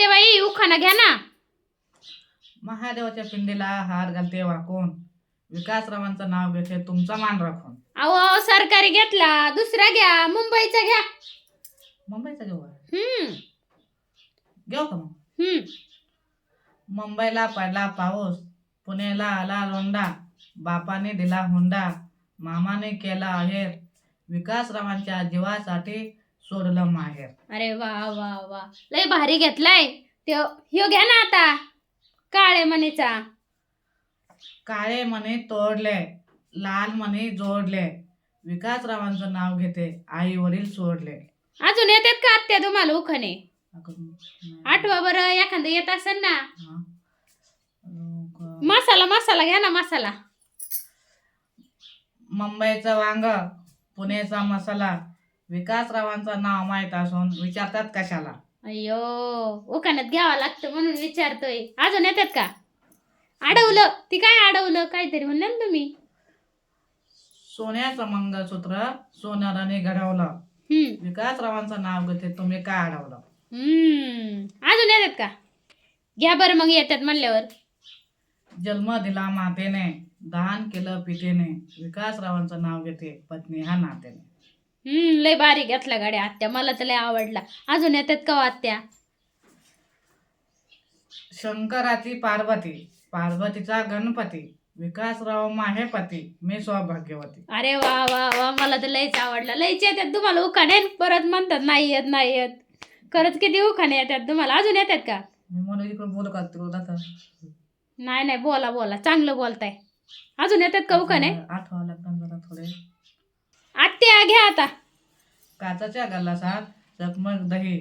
आत्याबाई उखाणा घ्या ना. महादेवाच्या पिंडीला हार घालते वाकून, विकासरावांचं नाव घेते तुमचा मान राखून. अहो सरकारी घेतला, दुसरा घ्या, मुंबईचा घ्या. मुंबईचा घेऊ हम्म घेऊ का मग? हम्म मुंबईला पडला पाऊस, पुण्याला आला लोंढा, बापाने दिला हुंडा, मामाने केला आहेर, विकासरावांच्या जीवासाठी सोडलं माहेर. अरे वा वा वा, लय भारी घेतलाय. ह्यो घ्या ना आता, काळे मनीचा. काळे मणी तोडले, लाल मणी जोडले, विकासरावांचं नाव घेते आई वडील सोडले. अजून येतात का आत्या तुम्हाला उखाणे? अगं, आठवा बरं एखादं येत असेल ना. हा. मसाला मसाला घ्या ना, मसाला. मुंबईचं वांग, पुण्याचा मसाला, विकासरावांचं नाव माहीत असून विचारतात कशाला. अय्यो, उखाण्यात घ्यावं लागतं म्हणून विचारतोय. अजून येतात का? अडवलं, ती काय अडवलं, काहीतरी म्हणलं ना तुम्ही. सोन्याचं मंगळसूत्र सोनाराने घडवलं, विकासरावांचं नाव घेते तुम्ही काय अडवलं. अजून येतात का? घ्या बरं मग, येतात म्हणल्यावर. जन्म दिला मातेने, दान केलं पितेने, विकासरावांचं नाव घेते पत्नी हा नातेने. लय भारी घेतला गाड्या आत्या, मला तर लय आवडला. अजून येतात का आत्या? शंकराची पार्वती, पार्वतीचा गणपती, विकासराव माहेपती, मी सौभाग्यवती. अरे वा वा वा, मला तर लयच आवडला. लयच येतात तुम्हाला उखाणे, परत म्हणतात नाही येत नाही येत. खरंच किती उखाणे येतात तुम्हाला. अजून येतात का? मी म्हणून इकडे बोल का तिकडं नाही नाही, बोला बोला, चांगलं बोलताय. अजून येतात का उखाणे? आठवावं लागतं जरा थोडे. आत्या घ्या आता. काचाच्या गल्लासात चकमक दही,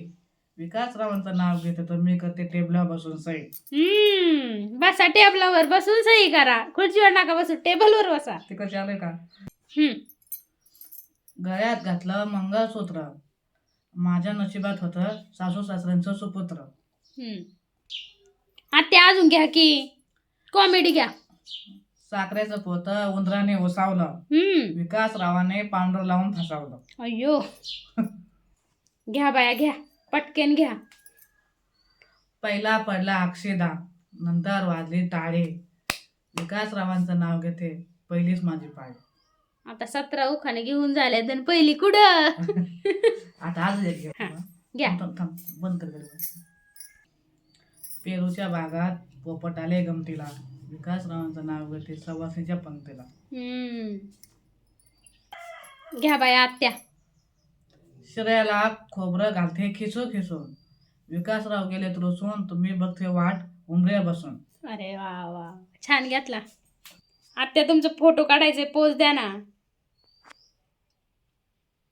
विकासरावांचं नाव घेते तर मी करते टेबला बसून सही. बसा टेबलावर बसून सही करा. खुर्चीवर नका बसू, टेबलवर बसा. तिकडे आलंय का? गळ्यात घातलं मंगळसूत्र, माझ्या नशिबात होतं सासू सासऱ्यांचं सुपुत्र. आत्या अजून घ्या की, कॉमेडी घ्या. साखरेचं पोतं उंदराने ओसावलं, विकासरावाने पांढर लावून फसावलं. अय्यो, घ्या बाया घ्या, पटकेन घ्या. पहिला पडला अक्षदा, नंतर वाजली टाळे, विकासरावांचं नाव घेते पहिलीच माझी पाळी. आता 17 उखाणे घेऊन झाले, तर पहिली कुठं? आता आज एक घ्या. बंद कर. पेरूच्या बागात पोपट आले गमतीला, विकासरावांचं नाव घेते सवासीच्या पंक्तीला. घ्या बाया आत्या. शिऱ्याला खोबरं घालते खिसू खिसून, विकासराव गेले रुसून, तुम्ही बघते वाट उमऱ्या बसून. अरे वा वा, छान घेतला आत्या. तुमचा फोटो काढायचे, पोज द्या ना.